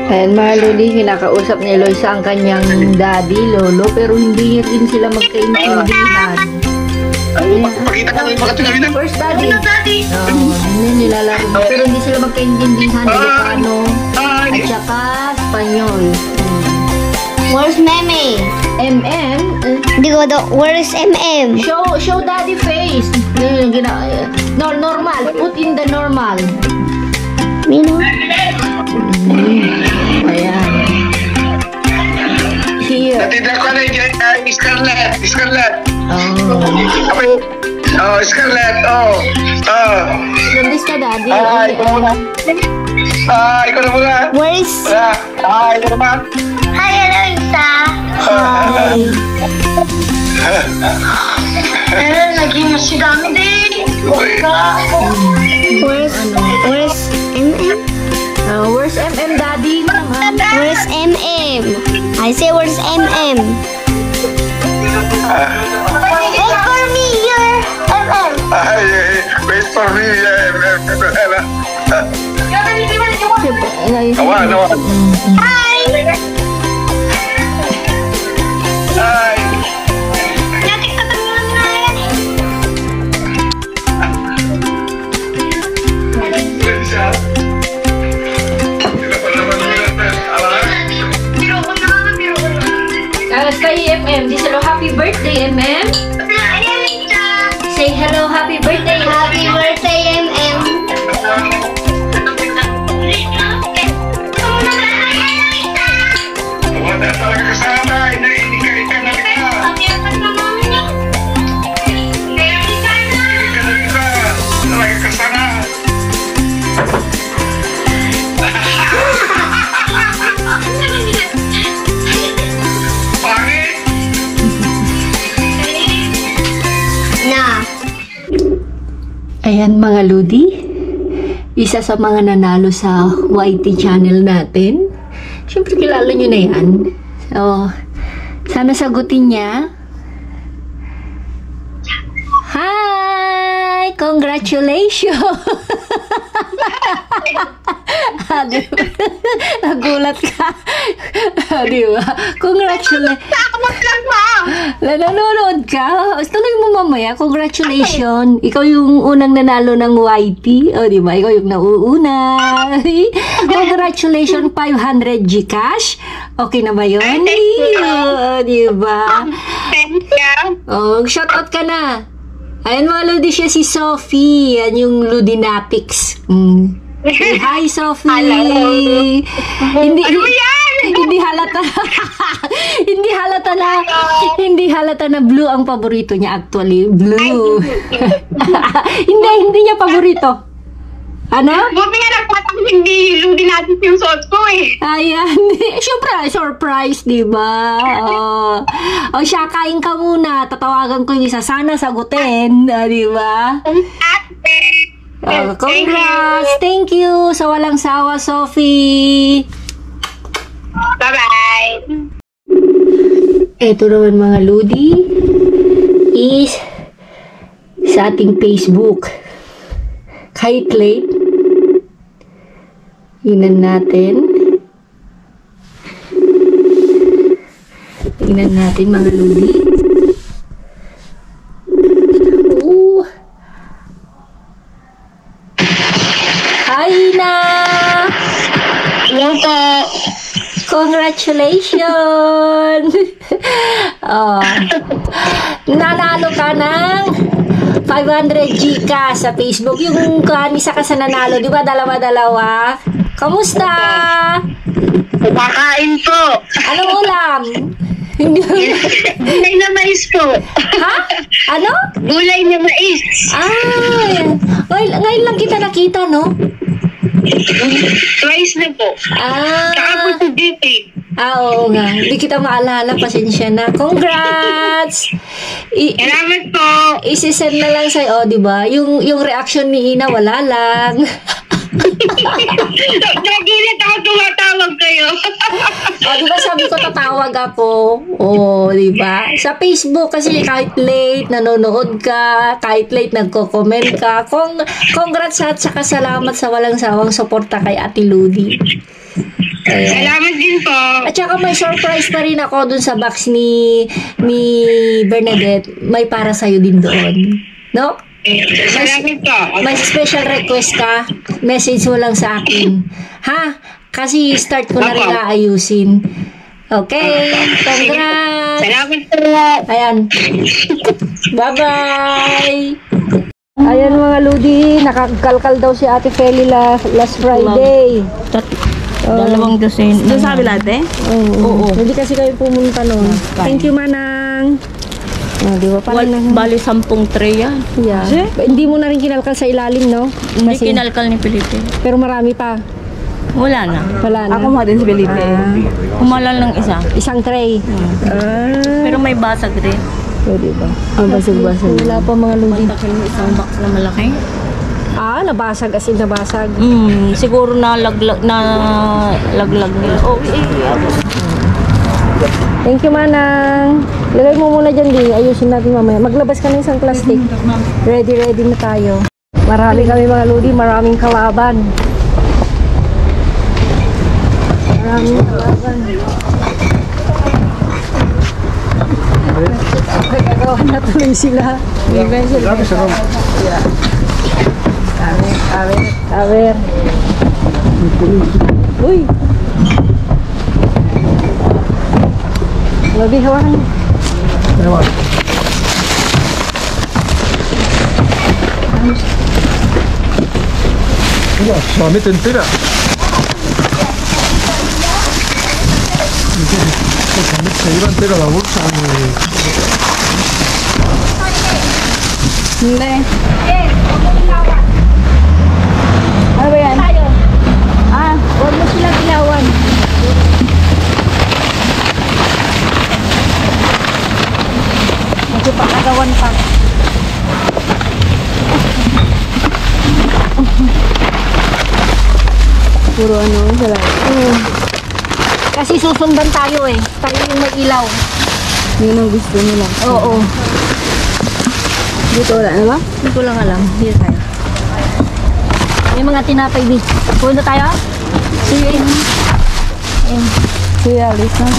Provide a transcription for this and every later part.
Ayan mga Lodi, kinakausap ni Eloisa ang kanyang daddy, lolo, pero hindi rin sila magkaintindihan. Pakita ka ng mga tinawin na. First daddy. Hindi nilalaro mo, pero hindi sila magkaintindihan. Ilocano at saka Espanyol. Where's Meme? MM? Where's MM? Show daddy face. Normal. Put in the normal. Mino? Ayan. Here. Natitira ko na yung Scarlett. Scarlett. Nandis ka daddy. Ikaw na muna. Where's... Ikaw naman. Hi, Eloisa. Naging masigami din. Where's MM? Where's MM daddy naman? Where's MM? I say where's MM? Wait for me, you're MM. Wait for me. Awan. Hi. Natin katanungan na yan. Biro ko na. Kay MM, di sila happy birthday MM. Say hello, happy birthday. Happy birthday, MM. Wala talaga kasama. Hindi ka na kita. Talaga kasama. Pangit. Ayan mga Lodi, isa sa mga nanalo sa YT channel natin. Siyempre kilala nyo na yan. So, sana sagutin niya. Hi! Congratulations! Diba? Nagulat ka. Diba? Congratulations. Nanonood ka? Tuloy mo mamaya. Congratulations. Ikaw yung unang nanalo ng YT. O, diba? Ikaw yung nauuna. Congratulations. 500 Gcash. Okay na ba yun? O, diba? Oh, shout out ka na. Ayan mga Lodi, siya si Sophie. Yan yung Ludinatics. Hi, Sophie. Hello. Hindi halata. hindi halata na blue ang paborito niya actually. Blue. hindi niya paborito. Ano? Buti nga nagpatang hindi natin yung suot ko eh. Ayan. Siyempre, surprise, di ba? O siya, kain ka muna. Tatawagan ko yung isa. Sana sagutin. Di ba? Congrats! Thank you sa walang sawa, Sophie! Bye-bye! Ito naman mga Lodi is sa ating Facebook. Kahit late, tingnan natin. Tingnan natin mga Lodi. Hi na! Hello po! Congratulations! Nanalo ka ng 500 Gcash sa Facebook. Yung isa ka sa nanalo, di ba? Dalawa-dalawa. Kamusta? Kumakain po! Anong ulam? Gulay na mais po! Ha? Ano? Gulay na mais! Ngayon lang kita nakita, no? Twice na po. Saka po sa duty. Oo nga. Hindi kita maalala. Pasensya na. Congrats! Salamat po! Isisend na lang sa'yo, di ba? Yung reaction ni Ina, wala lang. Nagulat ako tumatawag kayo. Di ba sabi ko tatawag ako? Di ba? Sa Facebook kasi kahit late nanonood ka, kahit late nagko-comment ka. Congrats at saka salamat sa walang sawang suporta kay Ate Ludi. Salamat din po. At saka may surprise pa rin ako dun sa box ni Bernadette. May para sa'yo din doon. No? Salamat po. May special request ka, message mo lang sa akin. Ha? Kasi start ko na rin aayusin. Okay, congrats! Salamat po. Ayan. Bye-bye! Ayan mga Ludi, nakakalkal daw si Ate Feli last Friday. Dalawang dosen. Doon sabi lahat eh? Oo. Hindi kasi kayo pumunta noon. Thank you, Manang. Di ba? Bali 10 tray yan. Yeah. Hindi mo na rin kinalkal sa ilalim, no? Hindi kinalkal ni Felipe. Pero marami pa. Wala na. Wala na. Ako mo din si Felipe. Kumalal ng isa. Isang tray. Pero may basag rin. Pwede ba? Basag-basag. Wala pa mga Ludi. Kontakin mo isang box na malaki. Nabasag as in nabasag. Siguro na laglag nila. Oh, Thank you, Manang. Lagay mo muna dyan, Di. Ayusin natin mamaya. Maglabas ka ng isang plastic. Ready na tayo. Marami kami mga Ludi. Maraming kalaban. Nagagawa na tuloy sila. Awer. Uy! Labi, hawakan mo. Se la mete entera. Se lleva entera la bolsa. Hindi. Ano ba yan? Huwag mo silang ilawan. Magpapagawan pa. Puro ano, sala. Kasi susundan tayo eh. Tayo yung may ilaw. Yun ang gusto nila. Oo. Dito wala na ba? Hindi ko lang alam. Dito tayo. May mga tinapay di. Punta tayo? Sige. Kuya, alis na.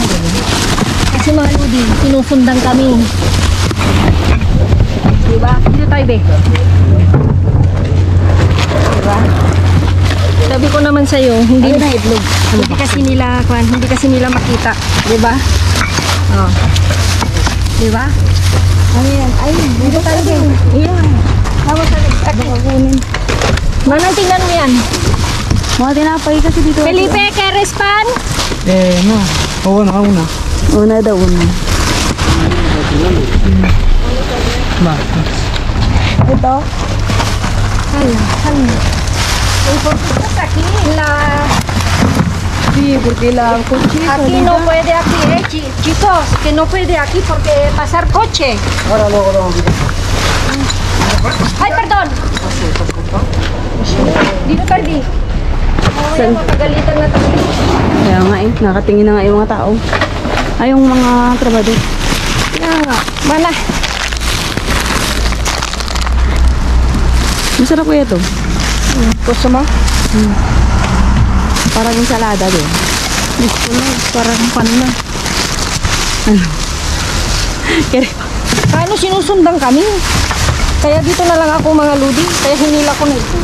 Kasi mga Ludi, sinusundan kami. Diba? Dito tayo, Be. Diba? Sabi ko naman sa'yo, hindi na itlog. Hindi kasi nila makita. Diba? Oh. Diba? Ano yan? Ay, Dito tayo, Be. Iyan. Tama sa nagsakin. Manang, tingnan mo yan. mga tinapay kasi dito. Felipe, ¿quieres pan? No. Una. Una daw, una. Ito? ¿Por qué estás aquí? Sí, porque la coche Aquí no puede aquí, chicos, que no puede aquí porque pasar coche. Ahora luego. Ay, perdón. Dito tayo, Di. Mamaya mapagalitan na tayo. Kaya nga eh, nakatingin na nga yung mga tao. Ay, yung mga trabador. Kaya nga. Mana? Masarap kuya ito. Gusto mo? Parang ensalada din. Gusto mo. Parang pan na. Kaya Paano sinusundan kami? Kaya dito na lang ako mga Ludi. Kaya hinila ko na ito.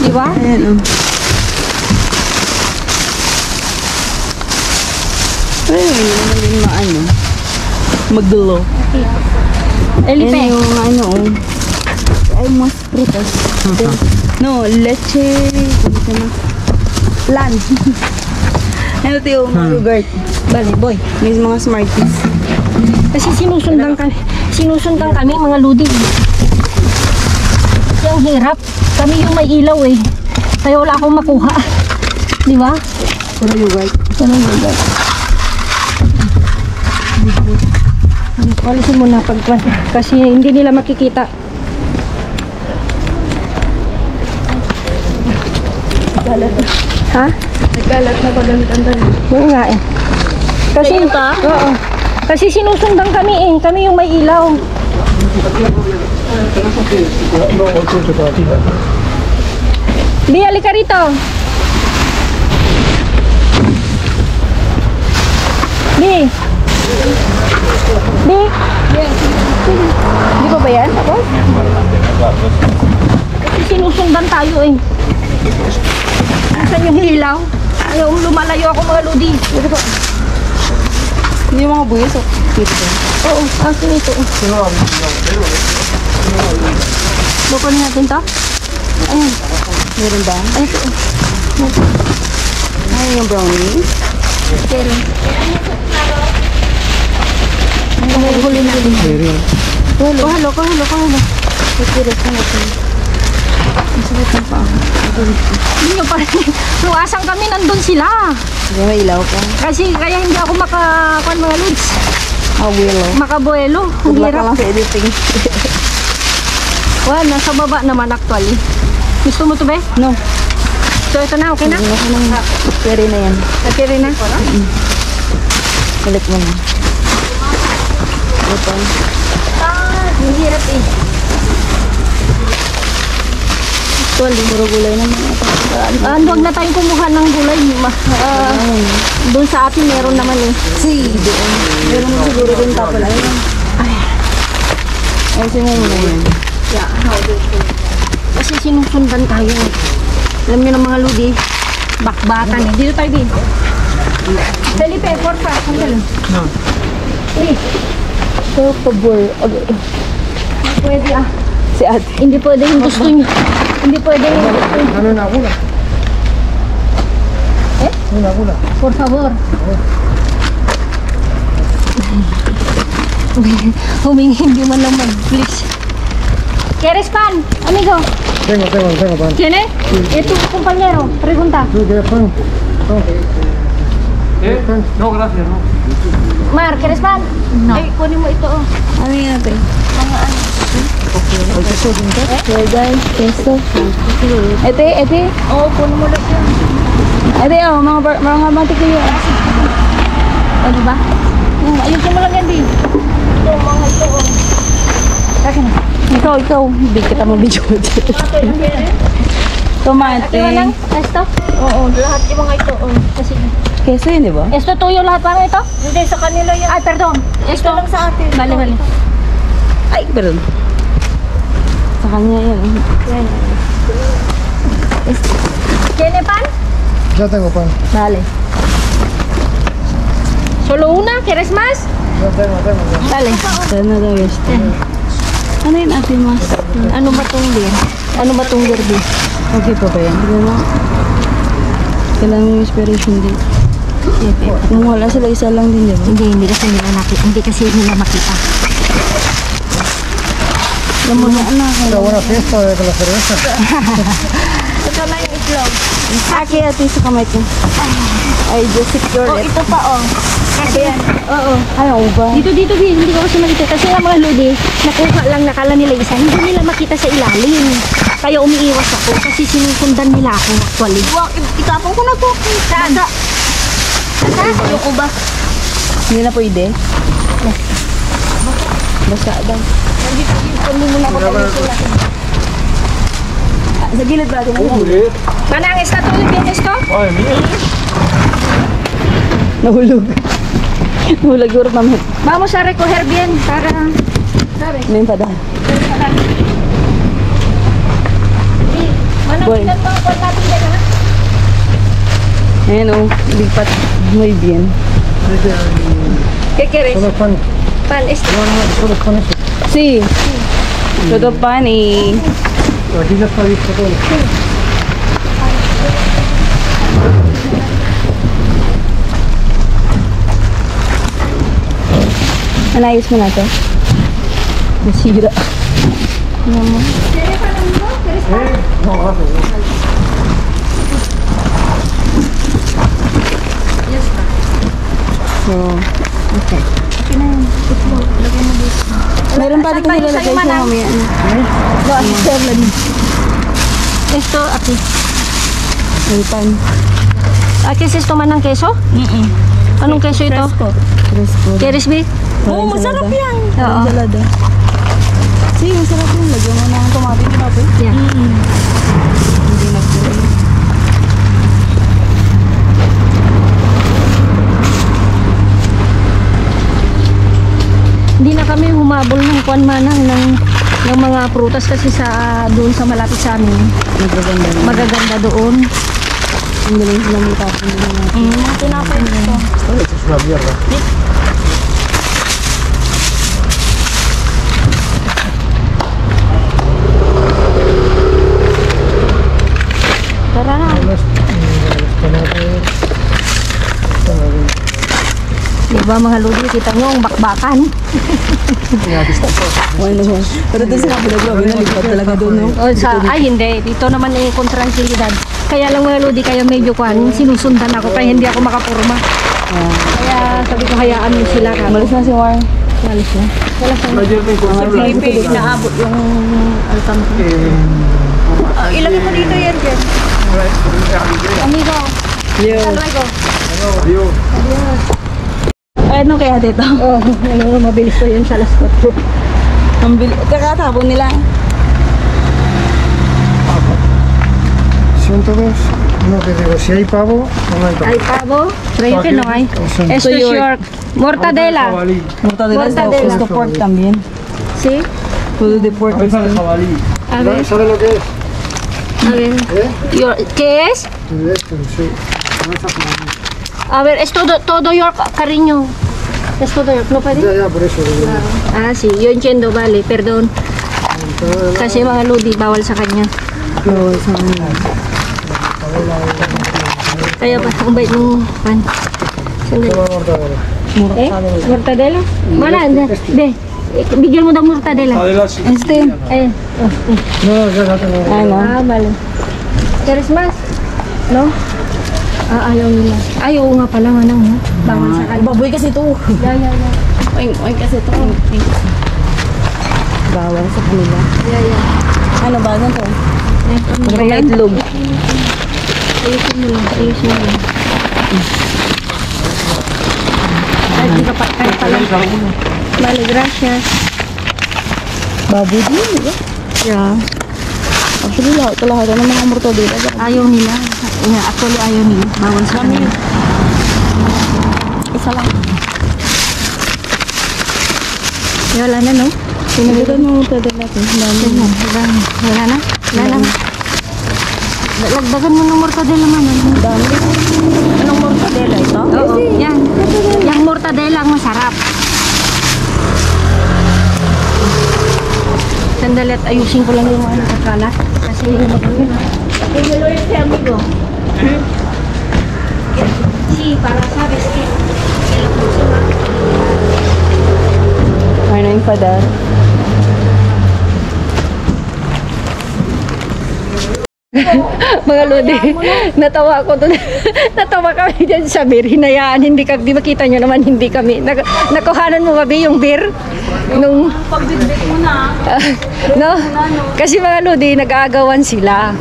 Di ba? ayan oh. Ay, hindi naman din maano. Magulo. Elipe. Ayan yung ano oh. Ay, mas fritas. No, leche. Ano ka na? Land. Ano ito yung yogurt? Bali, boy. May mga Smarties. Kasi sinusundan kami mga Ludi. Kasi ang hirap. Kami yung may ilaw eh. Kaya wala akong makuha. Di ba? Puro yogurt. Ano yun? Alisin mo na pagkwan. Kasi hindi nila makikita. Ha? Nagkalat na pagamit-antan. Oo nga eh. Kasi, oo. Kasi sinusundan kami eh. Kami yung may ilaw. Di, halika rito. Di. Di. Di ba ba yan? Tapos? Kasi sinusundan tayo eh. Nasaan yung hilaw? Ayaw, lumalayo ako mga lodi. Hindi yung mga buyas. Dito ba? Oo, aso ito. Bukunin natin to. Ayan. Meron ba? Ay, ito. Ay, yung brownie. Kailan? Huli natin. Kahalo. Nagkirit na natin. Ang sakit ng paa. Hindi nyo pa rin. Nung asang kami, nandun sila. Hindi may ilaw pa. Kasi kaya hindi ako makakuan mga lods. Willow. Makabuelo. Ang Good luck hirap. lang sa editing. Well, nasa baba naman actually. Gusto mo to be? No. So ito na, okay na? Ako nang pwede na yan. Okay rin na? Balik mo na. Ito. Ang hirap eh. Actually, Puro gulay naman. huwag na tayong kumuha ng gulay. Doon sa atin meron naman eh. Doon. Meron mo siguro din tapos lang yun. Ay, mo muna yan. Yeah, kasi sinusundan tayo eh. Alam nyo ng mga ludi, bakbakan eh. Dito tayo din. Felipe, porfa. Sandali. No. Please. Por favor. Pwede ah. Si ate. Hindi pwede yung gusto nyo. Hindi pwede yung gusto nyo. Ano na una? Una. Por favor. Humingi hindi man lang mag-please. ¿Quieres pan, amigo? Tengo pan. ¿Tiene? ¿Es tu compañero? Pregunta. ¿Tú quieres pan? No, gracias, no. Mar, ¿quieres pan? No. Ay, kunin mo ito oh. Ano yan ate? Ete. Oo, kunin mo lang yan. Ete, mga mantikilyo. O, diba? Ayusin mo lang yan, di. Ito, mga ito oh. Akin na. Ikaw. Hindi kita mabidyo. Tomate. Ito lang. Esto? Oo, lahat yung mga ito oh. Kasi Keso yun, di ba? esto tuyo lahat parang ito? Hindi, sa kanila yan. Ay, pardon. Esto lang sa atin. Bali. Ay, pardon. Sa kanya yan. ¿Tiene pan? Ya tengo pan. Vale. ¿Solo una? ¿Quieres más? Ya tengo. Dale. Sana daw yes. Ano yun ate mas? Ano ba itong beer? Ano ba itong beer? Okay pa ba yan? Hindi mo. Kailangan yung inspiration din. Kung wala sila, isa lang din, di ba? Hindi kasi nila nakita. Hindi kasi nila makita. Alam mo na, anak. Una buena fiesta con la cerveza. Ito na yung itlog. Aki ate sa kamay ko. I just secure Oh, it. ito pa oh. Kasi yan. Oo. Ay, ako ba? Dito, B. Hindi ko kasi makita. Kasi ang mga lodi, nakuha lang, nakala nila isa. Hindi nila makita sa ilalim. Kaya umiiwas ako kasi sinusundan nila ako actually. Itapon ko na to. Saan? Ayoko ba? Hindi na pwede? Basta daw. Sa gilid ba natin? Manang, está todo bien esto? Ay, mira. Nahulog. Nahulog siguro mamit. Vamos a recoger bien para... ¿Sabes? Ano yung padaan? Manang, Boy. tingnan mo ang natin dyan ha? Ayan o, lipat. Muy bien. ¿Qué quieres? Solo pan. Pan, esto. No, solo pan eso. Sí. Todo pan y... Aquí ya está listo todo. Anayos mo na ito. Nasira. Tingnan mo. No, gracias. So, okay. Meron pa rin kasi lalagay siya mamaya. Esto, aquí. May pan. ¿Qué es esto, manang queso? Anong queso ito? Fresco. ¿Quieres, B? Oo, masarap yan. Oo. Ensalada. Sige, masarap yan. Lagyan mo ng tomato yung natin. Yeah. Hindi nag-gulay. kuan manang ng mga prutas kasi sa doon sa malapit sa amin. Magaganda doon. Ang galing sila may tapon nila natin. Tinapay nito. Esto es una mierda. Tara na. Los tomates. Diba mga lodi, kita nyo ang bakbakan. Pero doon sa kabila, grabe na likod talaga doon, no? Ay hindi, dito naman eh kontrangilidad. Kaya lang mga lodi, kaya medyo kuhan, sinusundan ako kaya hindi ako makapurma. Kaya sabi ko hayaan mo sila ka. Malis na si Warren. Malis na. Wala sa Felipe, naabot yung alcantara. Ilagay mo dito yan, Jen. Amigo. Yo. Amigo. Ano kaya dito? Oh, ano, mabilis ko yun sa alas 4. Ang bilis. Kakatapon nila. 102. No te digo, si hay pavo, no hay pavo. Hay pavo, creo que no hay. Esto es York. Mortadela. Jabalí. Mortadela es Mortadela. de pork también. ¿Sí? Todo de pork. Cabeza de jabalí. A ver, ¿Sabes lo que es? a ver. ¿Qué es? Esto, sí. Cabeza de jabalí. A ver, es todo York, cariño. Es todo York, ¿no puede? Ya, por eso. Ah, sí, yo entiendo, vale, perdón. Kasi mga lodi, bawal sa kanya. Bawal sa kanila. Kaya ba, ang bait mong pan. Sandali. Toma mortadela. Eh? Mortadela? Wala, de. Bigyan mo daw mortadela. Este. Eh, No, ya la tengo. Ano? ah, vale. ¿Quieres más? No? Ah, ayaw nila. Ayaw nga pala, manang, no? Bawal sa kanya. Baboy kasi ito. Yeah. Oink kasi ito. Bawal sa kanila. Yeah. Ano ba? Ano to? Eh, ano ba yan? Itlog. Ayusin mo lang, ayusin mo lang. Ay, di ka pa, kaya pala. Vale, gracias. Baboy din, di ba? Yeah. Actually, lahat ng mga mortadela. Ayaw nila. Actually, ayaw nila. Bawal sa kanila. Isa lang. Wala na, no? Pinagdagan ng mortadela natin. Wala na? Wala na. Lagdagan mo ng mortadela man. Dami. Anong mortadela ito? Oo, yan. Yung mortadela ang masarap. Sandali at ayusin ko lang yung mga nakakalat. Kasi yung hello este amigo. Sí, para sabes que la próxima. Ay, na yung padar. Mga lodi, natawa ko doon. Natawa kami dyan sa beer. Hinayaan, di makita nyo naman, hindi kami. Nakuhanan mo ba yung beer? Nung Pagbibig mo na. no? Kasi mga lodi, nag-aagawan sila.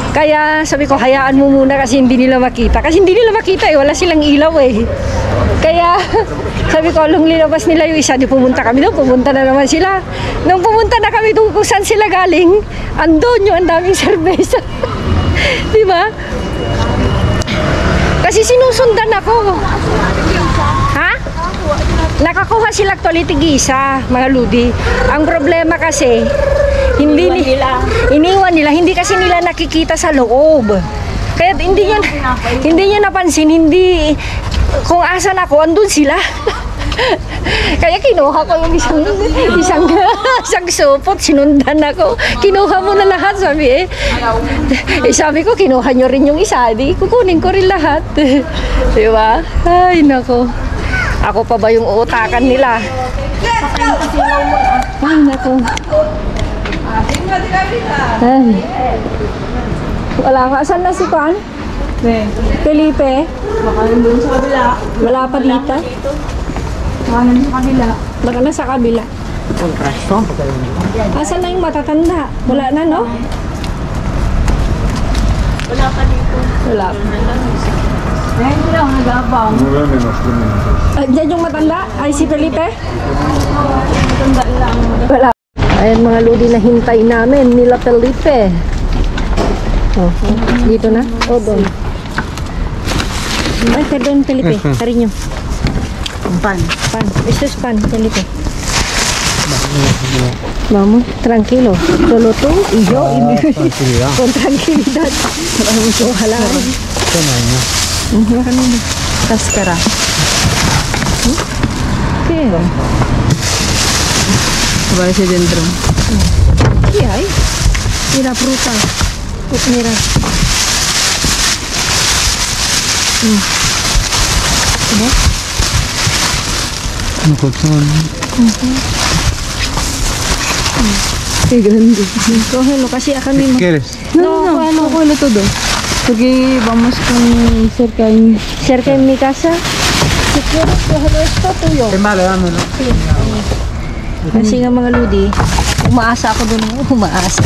Kaya sabi ko, hayaan mo muna kasi hindi nila makita. Kasi hindi nila makita eh, wala silang ilaw eh. Kaya sabi ko, nung linabas nila yung isa, di pumunta kami doon, pumunta na naman sila. Nung pumunta na kami doon kung saan sila galing, andun yung ang daming serbesa. Di ba? Kasi sinusundan ako. Ha? Nakakuha sila actually tig-isa, mga ludi. Ang problema kasi, iniwan nila, hindi kasi nila nakikita sa loob. Kaya hindi nyo napansin, kung asan ako, andun sila. Kaya kinuha ko yung isang supot, sinundan ako. Kinuha mo na lahat, sabi sabi ko, kinuha nyo rin yung isa, di kukunin ko rin lahat. Diba? Ay, nako. Ako pa ba yung uutakan nila? Ay, nako. Ay. Wala ka. Saan na si Juan? Felipe? Baka nandun sa kabila. Wala pa dito? Baka nandun sa kabila. Baka nasa kabila. Asan na yung matatanda? Wala na, no? Wala pa dito. Wala. Ngayon ko lang nag-abang. Diyan yung matanda? Ay, si Felipe? Matanda lang. Wala. Ayan mga lodi na hintay namin nila Felipe. Oh, dito na? O, doon. Ay, pardon, Felipe. Cariño. Pan. Pan. Esto es pan, Felipe. Vamos, tranquilo. Solo tú y yo y mi... Tranquilidad. con tranquilidad. Ojalá. Kaskara. ¿Qué? Aparece dentro. ¿Qué hay? Mira, fruta. Mira. Un colchón. Qué grande. Cógelo casi acá mismo. ¿Quieres? No, cógelo todo. Porque vamos con Cerca en mi casa. Si quieres, cógelo esto tuyo. Vale, dámelo. Kasi nga mga ludi, umaasa ako dun. Umaasa.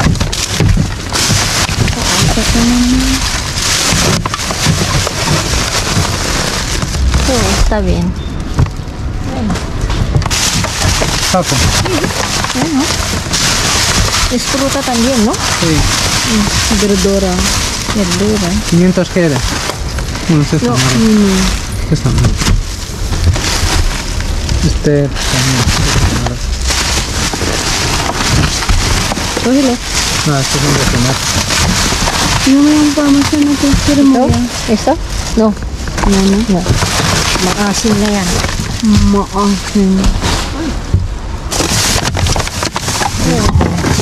So, está bien. Saco. Es fruta también, ¿no? Sí. verdura. Verdura. 500 quieres. Bueno, este está No. malo. Este está malo. Este también. Cógelo. No, este es un de comer. No may pamasan na ito. Pero mo yan. ¿Esto? No. No. Maasim na yan. Maasin.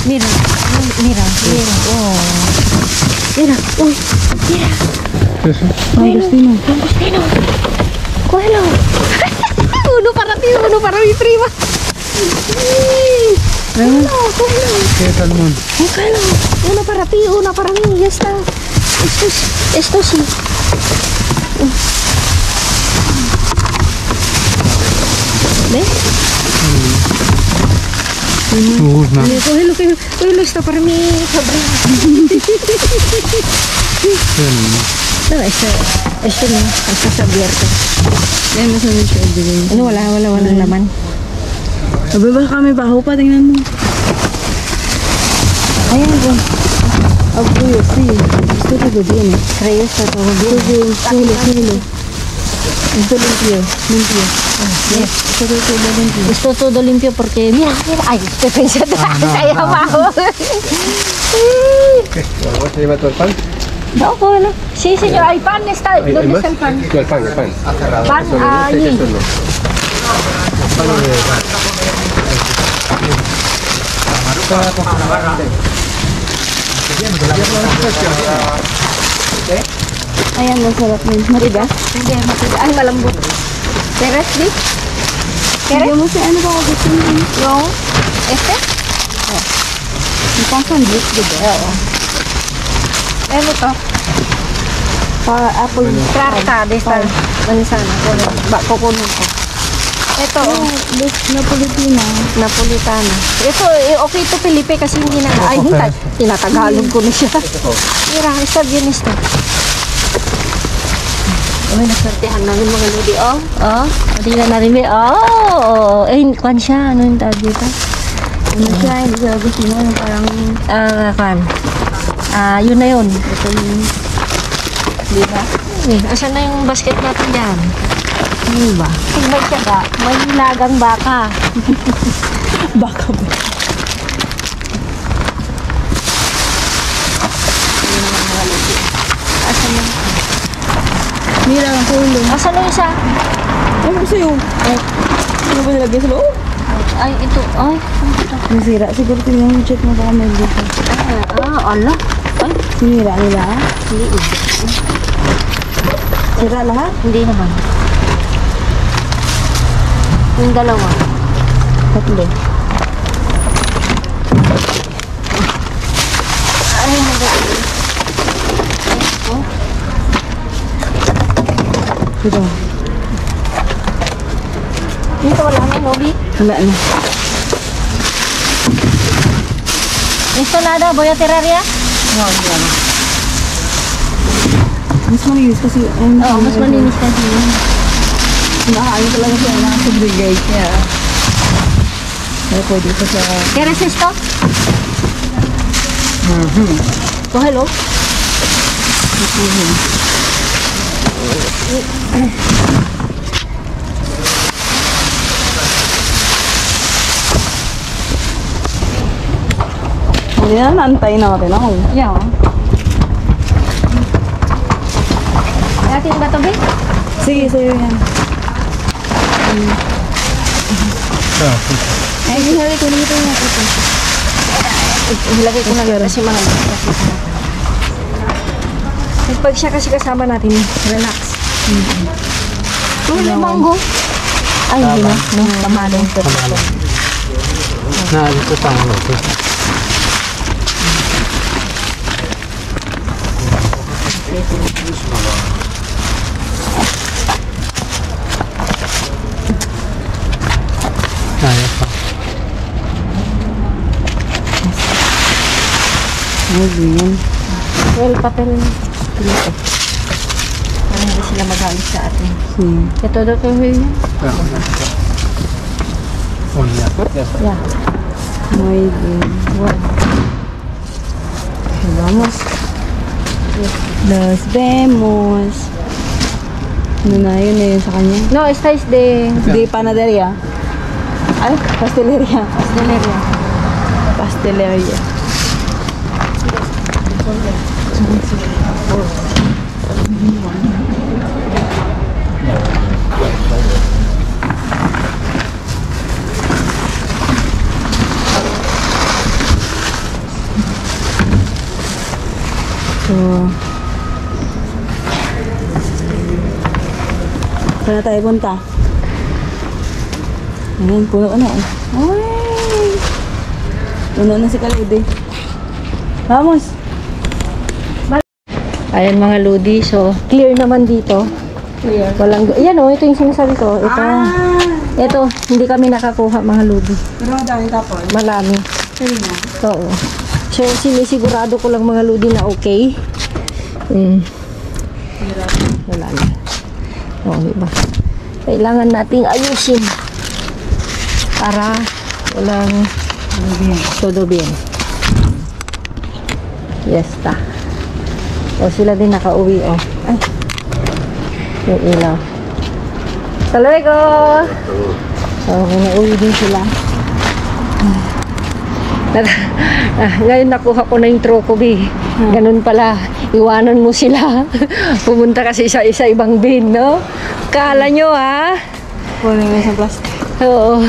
Mira. Mira. Mira. Oh. Mira. Uy. Mira. ¿Qué es eso? Agustino. Agustino. Cógelo. Uno para ti, uno para mi prima. Cógelo. ¿Qué es salmón? Cógelo. Uno para ti, uno para mí. Ya está. Esto sí. ¿Ves? No. Cógelo, esto para mi sobrina. No, esto no, esto está abierto. Yan, nasa nito. Ano, walang laman. Sabi ba kami baho pa? Tingnan mo. Ayan, bro. Abuyo, sí. Esto es lo bien. Creo está todo bien. Suelo. Esto limpio. Esto es todo limpio. Esto todo limpio porque, mira. Ay, estoy pensando, ahí abajo. ¿Qué? ¿Vas a llevar todo el pan? No, cógelo. Sí, señor, hay pan, está. ¿Dónde está el pan? No, el pan, el pan. Pan, ahí. Ayan, masarap din. Marigas? Hindi, matigas. Ay, malambot. Keres, di? Bigyan mo si ano ba ako gusto mo? Yung, este? Yung pang sandwich, diba? Oo. Ano to? Apple. Trata de esta manzana. Kukunin ko. Ito, Napolitina. Napolitana. Ito, okay to Felipe kasi hindi na, ay, hindi, tinatagalog ko na siya. Mira, está bien esto. Uy, nasortehan namin mga ludi, oh. Oh, tingnan natin, oh. Eh, kwan siya, ano yung tawag dito? Ano siya, hindi siya gusto mo. Parang, Kwan. Yun na yun. ito yung, Di ba? Asan na yung basket natin dyan? Ano ba? May tiyaga, may lagang baka. baka ba? Asan na? Mira ang kulong. Asan na isa? Ano gusto yung? Ano ba nilagay sa loob? Ay, ito. Ay, Nasira. Siguro tingnan mo, check mo baka may dito. ala. Ay, Sinira nila. hindi. Sira lahat? Hindi naman. Yung dalawa. Tatlo. Ay, Ito. dito wala na, Nobi. Wala na. Esto nada, voy a terraria? Mas malinis kasi. Oo, mas malinis kasi yun. Nakaayon talaga siya na segregate niya. Kaya pwede pa siya. ¿Quieres esto? Cógelo. Hindi na, naantay natin ako. Yeah. Natin ba ito, Be? Sige, sa'yo yan. Ay, hinali ko nito yung nakita. Ilagay ko na lang kasi mga pag siya kasi kasama natin, relax. May mango. Ay, hindi na. No, tamalo. Naalito sa ano ito. Kaya pa. Ay, ganyan. Well, papel. Pilito. Para hindi sila magalit sa atin. Ito daw ito yun. Oh, yeah. Yeah. Muy bien. Vamos. Nos vemos. Ano na yun eh sa kanya? No, esta es de Di panaderia. Ay, pasteleria. pastelería. Pasteleria. So, saan na tayo punta? Ayan, puno na eh. Ay! Puno na si Kalide. Vamos! Ayan mga Ludi, so clear naman dito. Clear. Walang, yan o, ito yung sinasabi ko. Ito, ito, hindi kami nakakuha mga Ludi. Pero madami tapon. Marami. Sali na. Oo. So, sinisigurado ko lang mga Ludi na okay. Wala na. Oo, diba? Kailangan nating ayusin para walang todo bien. Yes, ta. O, sila din nakauwi, oh. Ay. Yung ilaw. Salamat. Okay, nauwi din sila. Ngayon nakuha ko na yung trokobi. Ganun pala, iwanan mo sila. Pumunta kasi sa ibang bin, no? Kala nyo, ha? Wala nga sa plastic. Oo.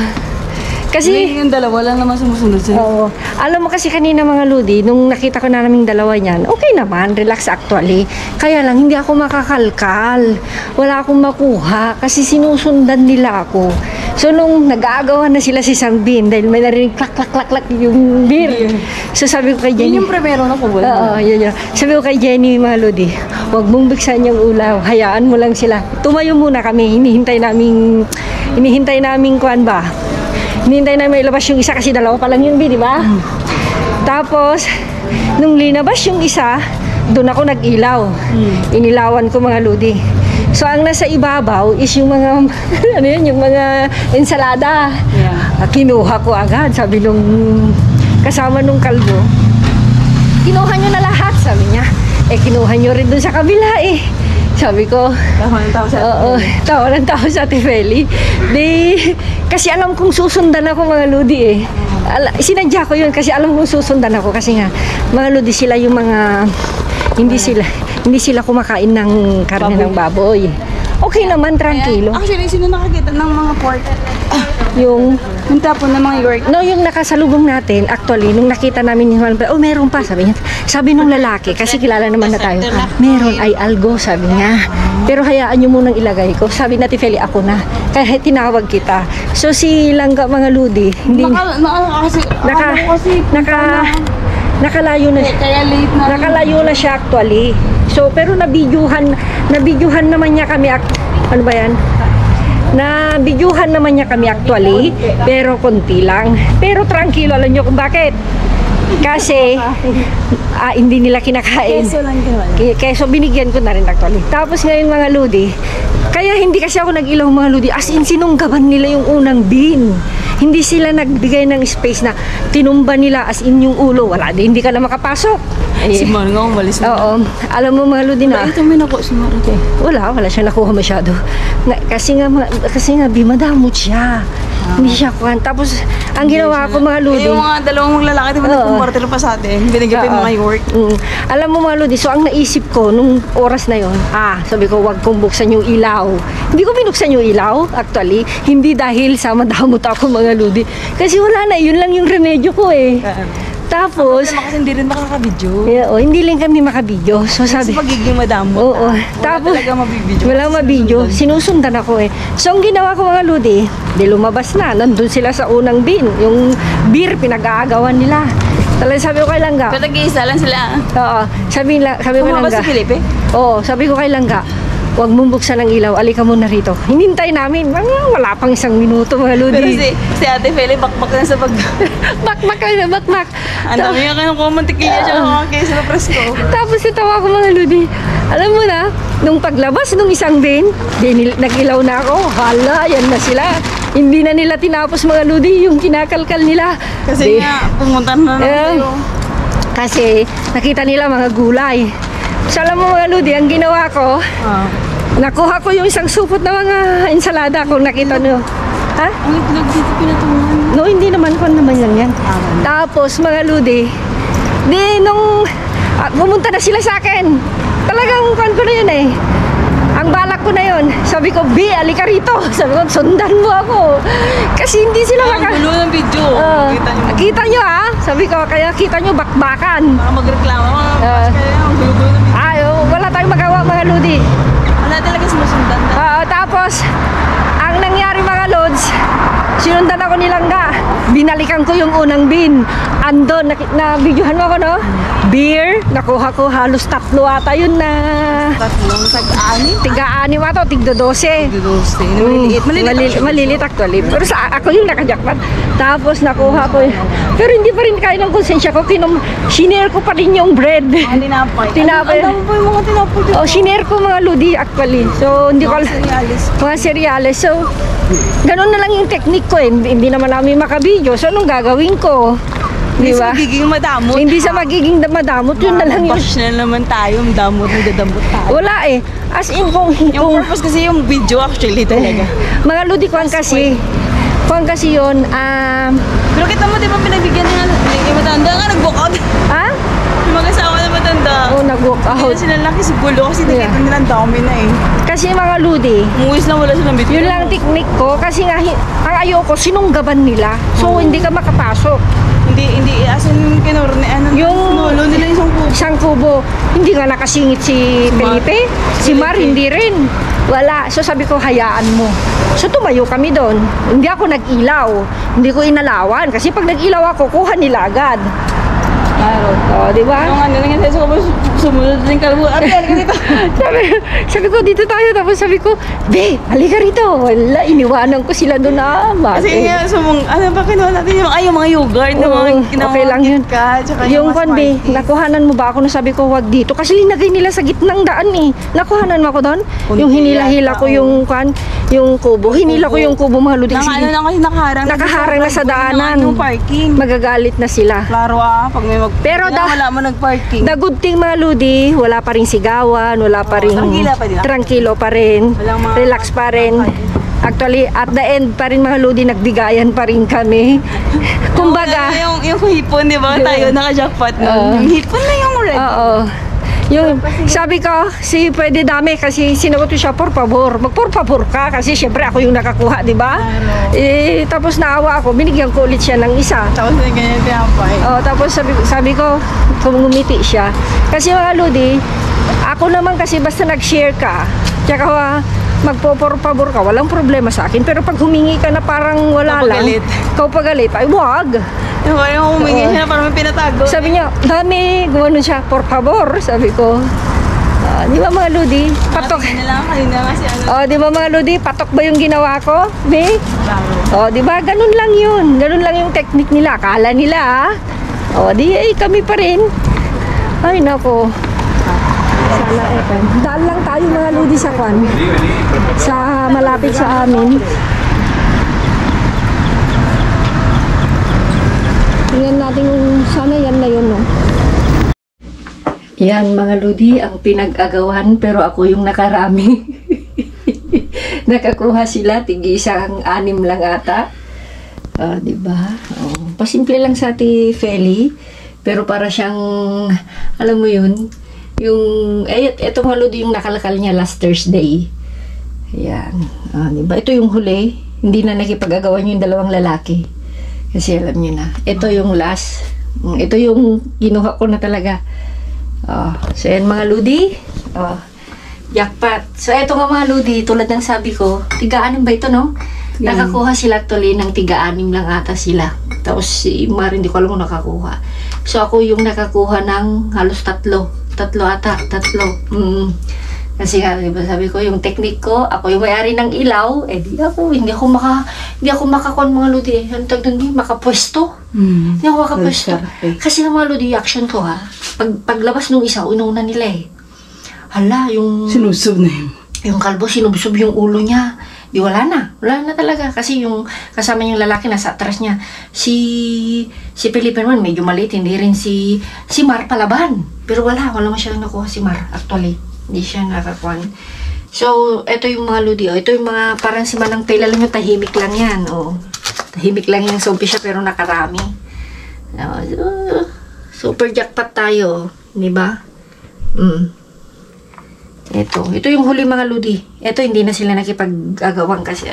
Kasi, Yung dalawa lang naman sumusunod sa'yo. oo. Alam mo kasi kanina mga Ludi, nung nakita ko na naming dalawa niyan, okay naman, relax actually. Kaya lang, hindi ako makakalkal. Wala akong makuha kasi sinusundan nila ako. So, nung nag-aagawan na sila sa isang bin, dahil may narinig klak yung beer. So, sabi ko kay Jenny, Yun yung primero na kubol. oo, yun. Sabi ko kay Jenny, mga Ludi, huwag mong buksan yung ulaw. Hayaan mo lang sila. Tumayo muna kami. Hinihintay namin kuan ba? Hinihintay namin ilabas yung isa kasi dalawa pa lang yun, di ba? Tapos, nung linabas yung isa, doon ako nag-ilaw. Inilawan ko mga Ludi. So, ang nasa ibabaw is yung mga, ano yun, yung mga ensalada. Yeah. Kinuha ko agad, sabi nung kasama nung kalbo. Kinuha nyo na lahat, sabi niya. Eh, kinuha nyo rin dun sa kabila eh. Sabi ko, Tama ng tao sa oo, tawa ng tao sa Ate Feli. Di, kasi alam kong susundan ako mga Ludi eh. Sinadya ko yun kasi alam kong susundan ako kasi nga, mga Ludi sila yung mga, hindi sila kumakain ng karne ng baboy. Okay naman, tranquilo. Actually, sino nakakita ng mga pork? Yung Tapon ng mga York. no, yung nakasalubong natin, actually, nung nakita namin yung oh, meron pa, sabi niya. Sabi nung lalaki, kasi kilala naman na tayo, meron ay algo, sabi niya. Pero hayaan nyo munang ilagay ko. Sabi natin, Feli, ako na. Kaya tinawag kita. So, si Langga, mga Ludi, hindi, nakalayo na siya. Kaya late na. Nakalayo na siya actually. So, pero nabidyuhan naman niya kami, ano ba yan? Nabidyuhan naman niya kami actually, pero konti lang. Pero tranquilo, alam niyo kung bakit? Kasi, hindi nila kinakain. Keso lang ginawa. Keso, binigyan ko na rin actually. Tapos ngayon mga Ludi, kaya hindi kasi ako nag-ilaw mga Ludi, as in sinunggaban nila yung unang bin. Hindi sila nagbigay ng space na tinumba nila as in yung ulo. Wala, hindi ka na makapasok. Si Mar nga umalis na. Oo. Alam mo mga Ludi na. Ito may naku si Mar. Wala siyang nakuha masyado. Kasi nga, Bi, madamot siya. Hindi siya kuhan. Tapos, ang ginawa ko mga ludi. Yung mga dalawang lalaki, di ba nagkumporter pa sa atin? Binigyan pa yung mga work. Alam mo mga ludi, so ang naisip ko nung oras na yon, sabi ko wag kong buksan yung ilaw. Hindi ko binuksan yung ilaw, actually. Hindi dahil sa madamot ako mga ludi. Kasi wala na, yun lang yung remedyo ko eh. Tapos, Kasi hindi rin makakabidyo. hindi lang kami makabidyo. So sabi, Kasi pagiging madamot. oo. Tapos, talaga mabibidyo. Walang mabidyo. Sinusundan ako eh. So, ang ginawa ko mga ludi, di lumabas na. Nandun sila sa unang bin. Yung beer, pinag-aagawan nila. Talagang sabi ko kay Langga. Pero tag-iisa lang sila. Oo. Sabi ko kay Kumabas Langga. si Felipe? Oo. Sabi ko kay Langga. Huwag mong buksan ng ilaw. Alika muna rito. Hinintay namin. Wala pang 1 minuto mga ludi. Pero si Ate Feli, bakbak na sa bag. Bakbak kayo na bakbak. Ang dami nga kayo ng mantikilya siya mga kaysa na presko. Tapos natawa ko mga ludi. Alam mo na, nung paglabas nung isang bin, nag-ilaw na ako. Hala, yan na sila. Hindi na nila tinapos mga ludi yung kinakalkal nila. Kasi nga, pumunta na naman kayo. Kasi nakita nila mga gulay. So, alam mo mga ludi, ang ginawa ko, nakuha ko yung isang supot na mga ensalada kung nakita nyo. Ha? Ang itlog dito pinatungan. No, hindi naman ko naman lang yan. Tapos mga ludi, nung pumunta na sila sa akin, talagang kan ko na yun eh. Ang balak ko na yun, sabi ko, B, alika rito. Sabi ko, sundan mo ako. Kasi hindi sila Ang gulo ng video. kita nyo ha? Sabi ko, kaya kita nyo bakbakan. Baka magreklamo. Ang gulo-gulo ng video. Wala tayong magawa mga ludi. Wala talaga sinusundan na. Tapos, ang nangyari mga lods, sinundan ako ni Langga. Binalikan ko yung unang bin. Andon, na-videohan mo ako, no? Beer, nakuha ko halos 3 ata yun na... Tatlong tag-ani. Tiga-6 ata, tigdo-12. Maliliit actually. Pero ako yung nakajakpat. Tapos nakuha ko yun. Pero hindi pa rin kaya ng konsensya ko. Sinare ko pa rin yung bread. Ang tinapay. Tinapay. Ang dami po yung mga tinapay dito. Sinare ko mga ludi actually. So, hindi ko Cereales. mga cereales. So, ganun na lang yung technique ko eh. Hindi naman namin makabidyo. So, anong gagawin ko? Di Hindi ba? sa magiging madamot. Hindi sa magiging madamot. Yun na lang yun. Bash na naman tayo. Damot na dadamot tayo. Wala eh. As in, Yung purpose kasi yung video actually talaga. mga ludi ko kasi. Kuan kasi yun, Pero kita mo, di ba pinagbigyan nga yung matanda nga nag-walk out. Yung mag-asawa na matanda. nag-walk Hindi out. na sila laki sa gulo kasi nakita nila ang dami na eh. Kasi mga ludi, Umuwis lang wala silang video. yun lang technique ko. Kasi nga, ang ayoko, sinunggaban nila. So, hindi ka makapasok. Hindi, asin kinurne, Yung- nulo nila yung kubo. Isang kubo, hindi nga nakasingit si Felipe. Si Mar, hindi rin. Wala. So sabi ko, hayaan mo. So tumayo kami doon. Hindi ako nag-ilaw. Hindi ko inalawan. Kasi pag nag-ilaw ako, kuha nila agad. O, di ba? Yung nangyari sa kubo, sumunod din kalbo. Ate, halika dito. sabi ko, dito tayo. Tapos sabi ko, Be, halika rito. Wala, iniwanan ko sila doon na. Kasi nga, ano ba kinuha natin yung mga yogurt, yung mga ginawa okay lang yun. tsaka Yung mga konbi, Smarties. nakuhanan mo ba ako na sabi ko wag dito? Kasi linagay nila sa gitnang daan eh. Nakuhanan mo ako doon? Kunti Yung hinila-hila yata, ko yung yung kubo. Hinila ko yung kubo mga ludi. Ano lang kasi nakaharang. Nakaharang na sa daanan. Yung parking. Magagalit na sila. Klaro pag may Pero wala mo nag-parking. The good thing mga ludi, wala pa rin sigawan, wala pa rin... tranquila pa din. Tranquilo pa rin. Walang mga- Relax pa rin. Actually, at the end pa rin mga ludi, nagbigayan pa rin kami. Kumbaga... Yung hipon, di ba? Tayo naka-jackpot nun. Yung hipon na yung red. Oo. Yung, sabi ko, pwede dami kasi sinagot ko siya, por favor, por favor ka kasi syempre ako yung nakakuha, di ba? Tapos naawa ako, binigyan ko ulit siya ng isa. Tapos na ganyan tinapay. Tapos sabi ko, ngumiti siya. Kasi mga ludi, ako naman kasi basta nag-share ka, tsaka magpo-por favor ka, walang problema sa akin. Pero pag humingi ka na parang wala lang, ikaw pagalit, ay wag. Yung humingi siya na parang may pinatago. Sabi niya, dami, gumanon siya, por favor, sabi ko. Di ba mga ludi? Patok. Kanina lang, kanina kasi ano. Di ba mga ludi? Patok ba yung ginawa ko? Be? Di ba? Ganun lang yun. Ganun lang yung technique nila. Akala nila, kami pa rin. Ay, nako. Sana daan lang tayo mga ludi sa kwan. Sa malapit sa amin. Tingnan natin kung sana yan na yun, no? Yan mga ludi, ang pinag-agawan pero ako yung nakarami. Nakakuha sila, tig-isang 6 lang ata. Di ba? Pasimple lang sa Ate Feli, pero para siyang, alam mo yun, yung, ito mga lodi yung nakalakal niya last Thursday. Ayan. Di ba? Ito yung huli. Hindi na nakipag-agawan yung dalawang lalaki. Kasi alam niyo na. Ito yung last. Ito yung kinuha ko na talaga. So, yan mga lodi. Jackpot. So, ito nga mga lodi, tulad ng sabi ko, tiga-anim ba ito, no? Nakakuha sila actually ng tiga-anim lang ata sila. Tapos si Mar, hindi ko alam kung nakakuha. So, ako yung nakakuha ng halos tatlo. Tatlo ata. Kasi nga, diba, sabi ko, yung technique ko, ako yung may-ari ng ilaw, hindi ako makakuha mga lodi. Yung tag doon, makapwesto. Hindi ako makapwesto. Kasi ng mga lodi, action ko ha, paglabas ng isa, inuna nila eh. Hala, yung... Sinusub na yun. Yung kalbo, sinubsob yung ulo niya. Di wala na talaga. Kasi yung kasama yung lalaki nasa atras niya. Si Felipe naman, medyo maliit. Hindi rin si Mar palaban. Pero wala masyadong nakuha si Mar. Actually, hindi siya nakakuha. So, ito yung mga ludi. Ito yung mga, parang si Manang Pel, alam nyo, tahimik lang yan. Tahimik lang yan sa umpisa, pero nakarami. Super jackpot tayo. Di ba? Ito yung huli mga ludi. Ito hindi na sila nakipag-agawan kasi.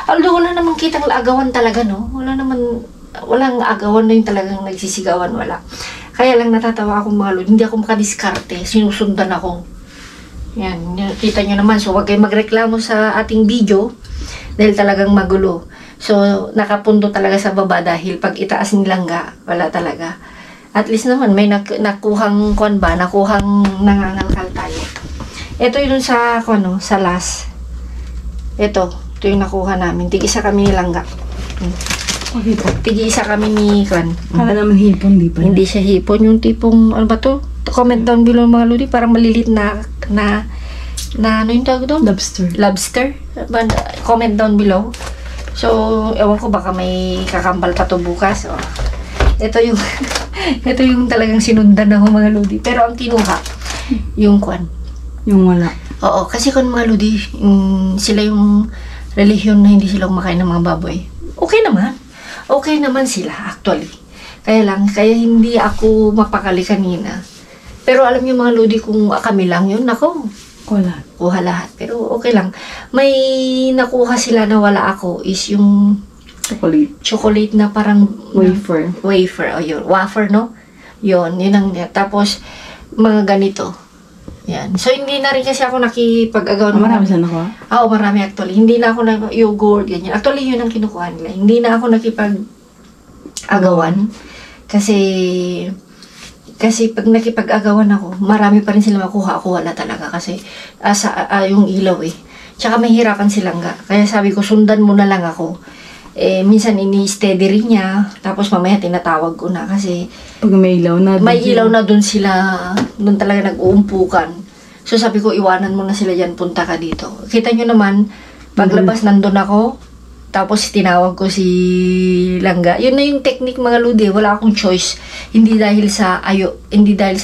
Although wala namang kitang agawan talaga, no? Walang agawan na yung talagang nagsisigawan, wala. Kaya lang natatawa ako mga ludi. Hindi ako makadiskarte. Sinusundan ako. Yan, kita nyo naman. So, huwag kayo magreklamo sa ating video dahil talagang magulo. So, nakapundo talaga sa baba dahil pag itaas nilangga, wala talaga. At least naman, may nakuhang nangangalkal tayo. Ito yung sa last. Ito yung nakuha namin. Tig-isa kami nilangga. Tig-isa kami ni Kwan. Kala naman hipon, di pa. Hindi siya hipon. Yung tipong, ano ba to? Comment down below mga lodi. Parang malilit na ano yung tawag doon? Lobster. Comment down below. So, ewan ko baka may kakambal pa to bukas. Ito yung ito yung talagang sinundan ako mga lodi. Pero ang kinuha, yung Kwan. Yung wala. Oo, kasi kung mga lodi, sila yung relihiyon na hindi sila kumakain ng mga baboy. Okay naman. Okay naman sila, actually. Kaya hindi ako mapakali kanina. Pero alam niyo mga lodi, kung kami lang yun, nako. Kuha lahat. Pero okay lang. May nakuha sila na wala ako is yung chocolate na parang Wafer. O yun. Wafer, no? Yun ang tapos, mga ganito. Yan. So, hindi na rin kasi ako nakipag-agawan. Marami siya nakuha? Oo, marami actually. Hindi na ako yogurt, ganyan. Actually, yun ang kinukuha nila. Hindi na ako nakipag-agawan. Kasi pag nakipag-agawan ako, marami pa rin sila makuha. Ako wala talaga kasi yung ilaw eh. Tsaka mahirapan silang kaya sabi ko, sundan mo na lang ako. Minsan ini-steady rin niya. Tapos mamaya tinatawag ko na kasi pag may ilaw na. May ilaw na dun sila. Dun talaga nag-uumpukan. So sabi ko, iwanan mo na sila dyan. Punta ka dito. Kita nyo naman, paglabas nandun ako. Tapos tinawag ko si Langga. Yun na yung technique mga ludi. Wala akong choice. Hindi dahil sa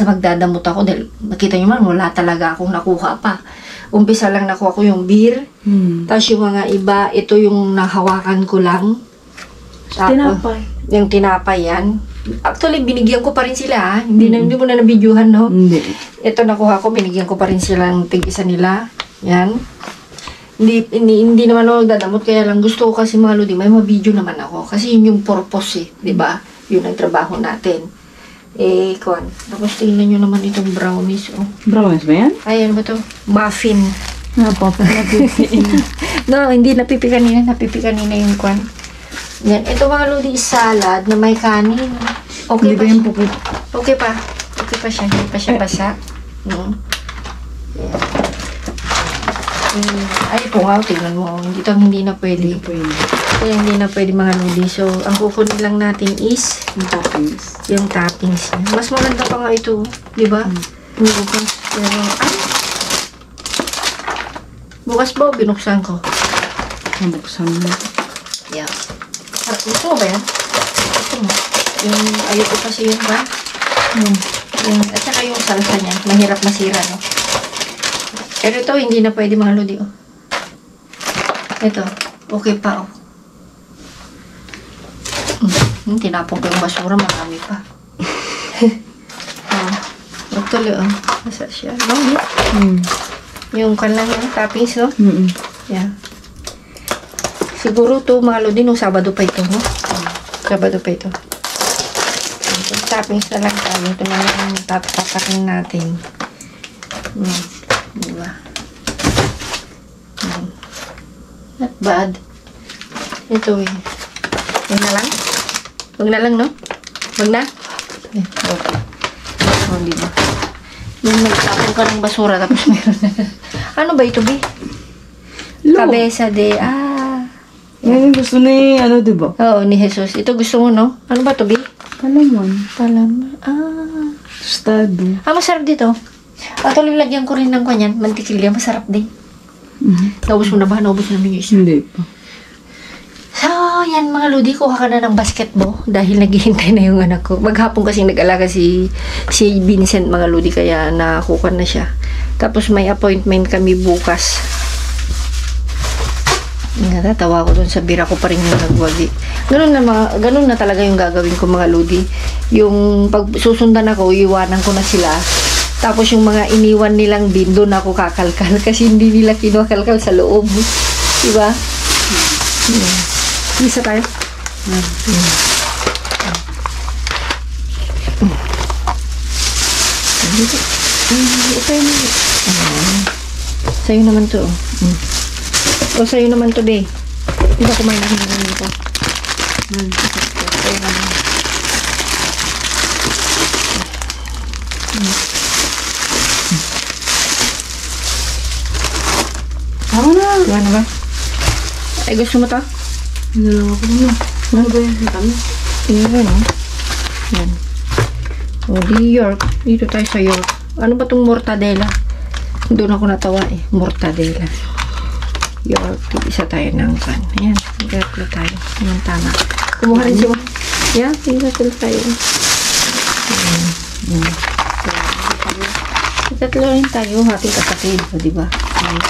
magdadamot ako. Dahil makita nyo man, wala talaga akong nakuha pa. Umpisa lang nakuha ko yung beer. Tapos yung mga iba, ito yung nahawakan ko lang. Tinapay. Yung tinapay yan. Actually, binigyan ko pa rin sila. Hindi mo na nabidyohan, no? Hindi. Ito nakuha ko, binigyan ko pa rin sila ng tig-isa nila. Yan. Hindi naman ako nagdadamot. Kaya lang gusto ko kasi mga lodi, may mabidyo naman ako. Kasi yun yung purpose eh. Diba? Yun ang trabaho natin. Kuwan. Tapos tingnan nyo naman itong brownies. Brownies ba yan? Ay, ano ba to? Muffin. Napipiin. No, hindi napipi kanina. Napipi kanina yung kwan. Yan. Ito mga lodi is salad na may kanin. Okay pa siya. Okay pa. Okay pa siya. Hindi pa siya basa. Yan. Ay, ito nga. Tingnan mo. Hindi na pwede. Kaya hindi na pwede mga lodi. So, ang kukunin lang natin is yung toppings. Mas maganda pa nga ito. Diba? Bukas. Pero, bukas ba o binuksan ko? Nabuksan mo. Yeah. Gusto mo ba yan? Gusto mo? Yung ayoko kasi yun ba? At saka yung salsa niya. Mahirap masira, no? Pero ito, hindi na pwede mga lodi, oh. Ito. Okay pa, oh. Tinapon ko yung basura, marami pa. Magtuloy, Nasa siya. Long yung kanlang yung toppings, no? Yeah. Siguro to, mga lodi, no? Sabado pa ito, no? Sabado pa ito. Toppings na lang tayo. Ito na lang yung tatakin natin. Diba? Not bad. Ito eh. Huwag na lang? Huwag na lang, no? Huwag na? Okay. Diba? Yung nagtapon ka ng basura tapos meron na. Ano ba ito, Bi? Kabesa de, Yan yung gusto ni, diba? Oo, ni Jesus. Ito gusto mo, no? Ano ba ito, Bi? Palaman. Tostado. Masarap dito. Tuloy lagyan ko rin ng kanyan. Mantikilya, masarap din. Naubos mo na ba? Naubos na yung isa. Hindi pa. So, yan mga lodi, kuha ka na ng basketball dahil naghihintay na yung anak ko. Maghapon kasi nag-alaga si Vincent mga lodi, kaya nakuha na siya. Tapos may appointment kami bukas. Natatawa ko dun sa bira ko pa rin yung nagwagi. Ganun na talaga yung gagawin ko mga lodi. Yung pag susundan ako, iwanan ko na sila. Tapos yung mga iniwan nilang bin, doon ako kakalkal kasi hindi nila kinukalkal sa loob. Diba? Isa tayo. Sa'yo naman to. O sa'yo naman to, be. Hindi ba kumain ako ng ganito? Sa'yo naman. Tama na. Diba na ba? Ay, gusto mo to? Nalawa ko na. Ano ba yan? Kami? Yan, Yan. O, di York. Dito tayo sa York. Ano ba itong mortadela? Doon ako natawa eh. Mortadela. York. Isa tayo ng kan. Ayan. Tatlo tayo. Ayan, tama. Kumuha rin siya. Yan. Tatlo tayo. Tatlo rin tayo. Hating kapatid. O, diba? Ayan.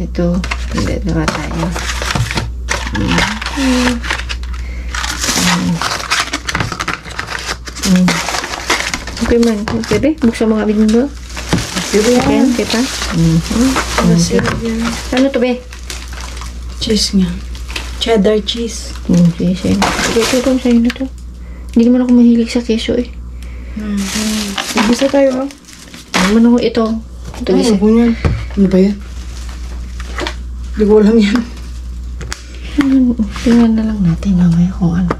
Ito. Hindi na tayo. Okay man. Okay ba? Buksan mga bidin ba? Okay, kita. Ano to be? Cheese nga. Cheddar cheese. Cheese. Ito kung sa'yo na to. Hindi naman ako mahilig sa keso eh. Bisa tayo, Ano man ako ito? Ito isa. Ano ba yan? Hindi ko alam yan. Tingnan na lang natin mamaya kung ano.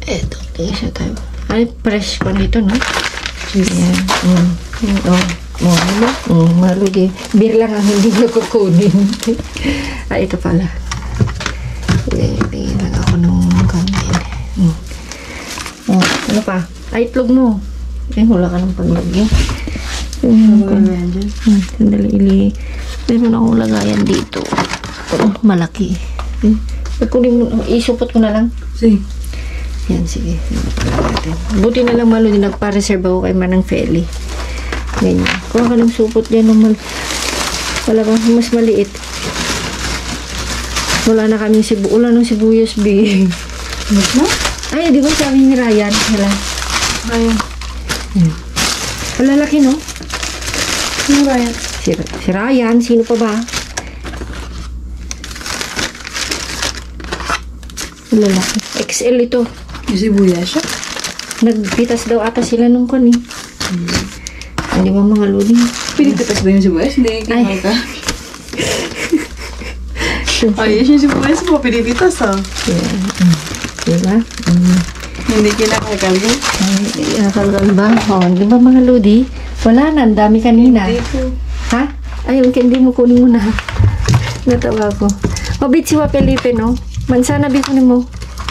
Ito. Isa tayo. Ay, fresh ko nito, no? Ayan. Ano ba? Maludi. Beer lang ang hindi ko kukunin. Ito pala. Tingnan lang ako ng kantin. Ano pa? Ay, itlog mo. Wala ka ng paglagyan. Sandali, meron akong lagayan dito. Malaki. Pagkunin mo, isupot ko na lang. Sige. Yan, sige. Buti na lang malo din nagpa-reserve ako kay Manang Feli. Ganyan. Kuha ka ng supot dyan. Wala ba? Mas maliit. Wala na kami wala nang sibuyas, B. Ay, di ba sabi ni Ryan? Wala. Ryan. Wala laki, no? Sino Ryan? Si Ryan. Sino pa ba? Lalaki. XL ito. Yung sibuyas siya? Nagpitas daw ata sila nung kan eh. Hindi ba mga lodi? Pinipitas ba yung sibuyas? Hindi, kinahal ka. Ay, yung sibuyas mo, pinipitas Diba? Hindi kinakakal yun. Ay, nakalgal ba? Di ba mga lodi? Wala na, ang dami kanina. Hindi po. Ha? Ay, hindi mo kunin mo na. Natawa ko. Mabit si Wapelipe, no? Mansana, bikunin mo.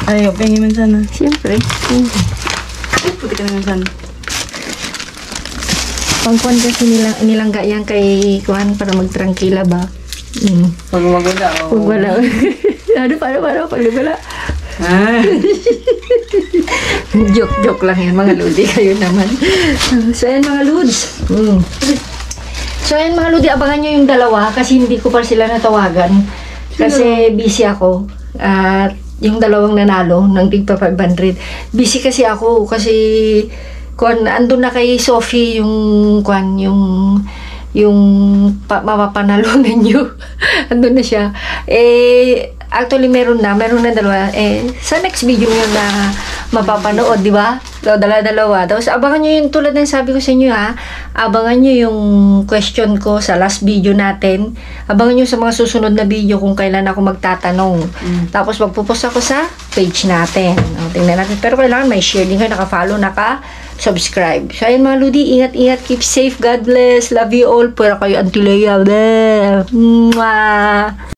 Ay, pengi man sana. Siyempre. Puti ka naman sana. Pangkuhan kasi nilangga yan kay Kuhan para magtrangkila ba? Pag maganda, Pag wala. Paano? Pag wala. Joke lang yan, mga lodi. Kayo naman. So, yan mga lods. So, yan mga lodi, abangan nyo yung dalawa kasi hindi ko pa sila natawagan. Kasi busy ako. At yung dalawang nanalo ng tigpa 500. Busy kasi ako kasi andun na kay Sophie yung mapapanalunan nyo. Andun na siya. Actually meron na dalawa. Sa next video yun na mapapanood, di ba? So, dalawa. Tapos abangan nyo yung tulad ng sabi ko sa inyo ha. Abangan nyo yung question ko sa last video natin. Abangan nyo sa mga susunod na video kung kailan ako magtatanong. Tapos magpupost ako sa page natin. Tingnan natin. Pero kailangan may share din kayo, naka-follow, naka-subscribe. So ayun mga Ludi, ingat-ingat, keep safe, God bless, love you all. Pura kayo, Auntie Leia. Mwah!